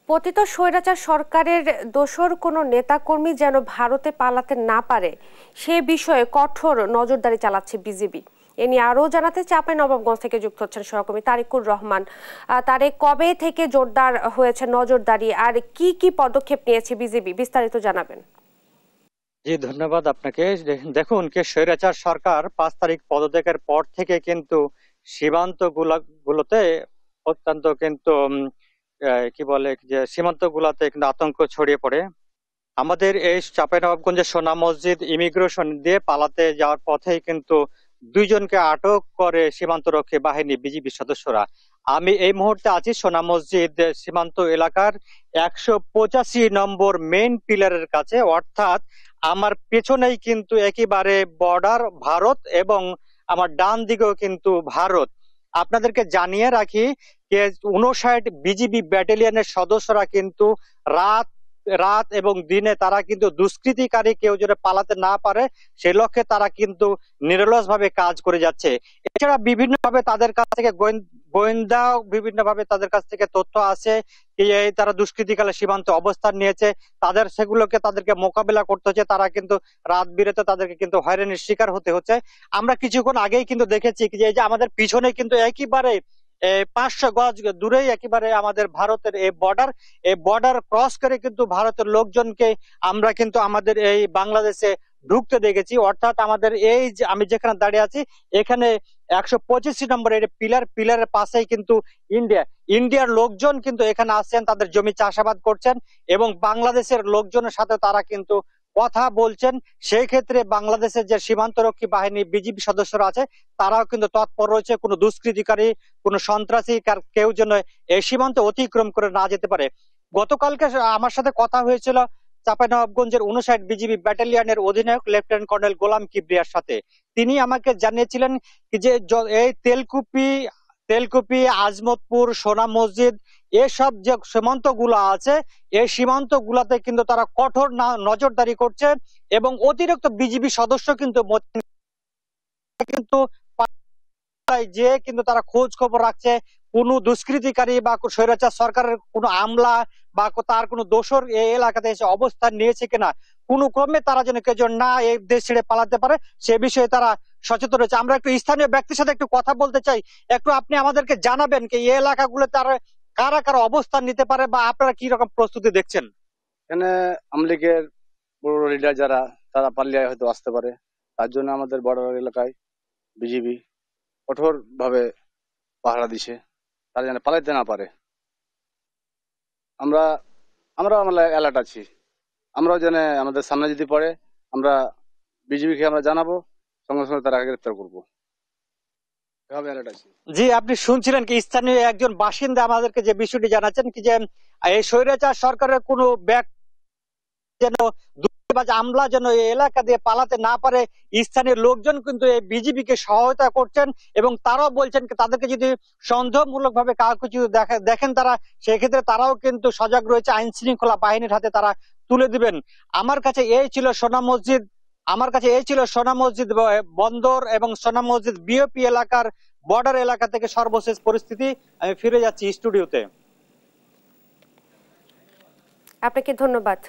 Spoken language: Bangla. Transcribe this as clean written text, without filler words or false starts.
পতিত স্বৈরাচার সরকারের দোসর কোনো নেতাকর্মী যেন ভারতে পালাতে না পারে সে বিষয়ে কঠোর নজরদারি চালাচ্ছে বিজিবি। এ নিয়ে আরও জানাতে চাঁপাইনবাবগঞ্জ থেকে যুক্ত হচ্ছেন সহকর্মী তারিকুর রহমান। তারে কবে থেকে জোরদার হয়েছে নজরদারি আর কি কি পদক্ষেপ নিয়েছে বিজিবি, বিস্তারিত জানাবেন। জি ধন্যবাদ আপনাকে। দেখুন স্বৈরাচার সরকার 5 তারিখ পদত্যাগের পর থেকে কিন্তু সীমান্ত গুলোতে অত্যন্ত কিন্তু কি বলে যে সীমান্ত গুলাতে কিন্তু আতঙ্ক ছড়িয়ে পড়ে। আমাদের এই চাঁপাইনবাবগঞ্জের সোনা মসজিদ ইমিগ্রেশন দিয়ে পালাতে যাওয়ার পথেই কিন্তু 2 জনকে আটক করে সীমান্তরক্ষী বাহিনী বিজিবি সদস্যরা। আমি এই মুহূর্তে আছি সোনা মসজিদ সীমান্ত এলাকার 185 নম্বর মেইন পিলারের কাছে, অর্থাৎ আমার পেছনেই কিন্তু একেবারে বর্ডার ভারত এবং আমার ডান দিকেও কিন্তু ভারত। আপনাদেরকে জানিয়ে রাখি যে 59 বিজিবি ব্যাটালিয়নের সদস্যরা কিন্তু রাত রাত এবং দিনে তারা কিন্তু দুষ্কৃতিকারী কেউ যেন পালাতে না পারে সে লক্ষ্যে তারা কিন্তু নিরলস ভাবে কাজ করে যাচ্ছে। এছাড়া বিভিন্ন ভাবে তাদের কাছ থেকে গোয়েন্দা বিভিন্ন ভাবে তাদের কাছ থেকে তথ্য আছে তারা দুষ্কৃতিকালে সীমান্তে অবস্থান নিয়েছে, তাদেরকে মোকাবেলা করতে হচ্ছে। তারা কিন্তু রাত বিরেতে তাদেরকে কিন্তু হয়রানির শিকার হতে হচ্ছে। আমরা কিছুক্ষণ আগেই কিন্তু দেখেছি যে এই যে আমাদের পিছনে কিন্তু একেবারে 500 গজ দূরেই একেবারে আমাদের ভারতের এই বর্ডার ক্রস করে কিন্তু ভারতের লোকজনকে আমরা কিন্তু আমাদের এই বাংলাদেশে ঢুকতে দেখেছি। অর্থাৎ আমাদের এই যে আমি যেখানে দাঁড়িয়ে আছি এখানে 125 নম্বরের পিলারের পাশেই কিন্তু ইন্ডিয়ার লোকজন কিন্তু এখানে আসছেন, তাদের জমি চাষাবাদ করছেন এবং বাংলাদেশের লোকজনের সাথে তারা কিন্তু কথা বলছেন। সেই ক্ষেত্রে বাংলাদেশের যে সীমান্তরক্ষী বাহিনী বিজিবি সদস্যরা আছে তারাও কিন্তু তৎপর রয়েছে কোনো দুষ্কৃতিকারী কোনো সন্ত্রাসী কেউ যেন এই সীমান্ত অতিক্রম করে না যেতে পারে। গতকালকে আমার সাথে কথা হয়েছিল চাঁপাইনবাবগঞ্জের 59 বিজিবি ব্যাটালিয়নের অধিনায়ক লেফটেন্যান্ট কর্নেল গোলাম কিবরিয়ার সাথে। তিনি আমাকে জানিয়েছিলেন যে এই তেলকুপি আজমতপুর সোনা মসজিদ এসব যে সীমান্ত গুলা আছে এই সীমান্ত গুলাতে কিন্তু তারা কঠোর নজরদারি করছে এবং অতিরিক্ত বিজিবি সদস্য কিন্তু যে কিন্তু তারা খোঁজ খবর রাখছে কোন দুষ্কৃতিকারী বা স্বৈরাচার সরকারের কোন আমলা বা তার কোন দোসর এই এলাকাতে এসে অবস্থান নিয়েছে কিনা, কোন ক্রমে তারা যেন কেউ না এই দেশ ছেড়ে পালাতে পারে সে বিষয়ে তারা সচেতন রয়েছে। আমরা একটু স্থানীয় ব্যক্তির সাথে একটু কথা বলতে চাই, একটু আপনি আমাদেরকে জানাবেন কি এই এলাকাগুলো তারা কারা কারা অবস্থান নিতে পারে বা আপনারা কি রকম প্রস্তুতি দেখছেন? এখানে আমলিগের বড় লিডার যারা তারা পালিয়ে হয়তো আসতে পারে, তার জন্য আমাদের বর্ডার এলাকায় বিজিবি কঠোর ভাবে পাহারা দিছে, তারা যেন পালাইতে না পারে। আমরা অ্যালার্ট আছি। আমরাও যেন আমাদের সামনে যদি পড়ে আমরা বিজিবিকে আমরা জানাবো, সঙ্গে সঙ্গে তারা গ্রেফতার করবো। জি আপনি শুনছিলেন কি স্থানীয় একজন বাসিন্দা আমাদেরকে যে বিষয়টি জানাচ্ছেন কি যে এই স্বৈরাচার সরকারের কোনো যেন আমলা যেন এই এলাকা দিয়ে পালাতে না পারে স্থানীয় লোকজন কিন্তু এই বিজিবিকে সহায়তা করছেন এবং তারাও বলছেন তাদেরকে যদি সন্দেহমূলক ভাবে কাউকে যদি দেখেন তারা সেক্ষেত্রে তারাও কিন্তু সজাগ রয়েছে, আইন শৃঙ্খলা বাহিনীর হাতে তারা তুলে দিবেন। আমার কাছে এই ছিল সোনা মসজিদ বন্দর এবং সোনা মসজিদ বিওপি এলাকার বর্ডার এলাকা থেকে সর্বশেষ পরিস্থিতি। আমি ফিরে যাচ্ছি স্টুডিওতে। আপনাকে ধন্যবাদ।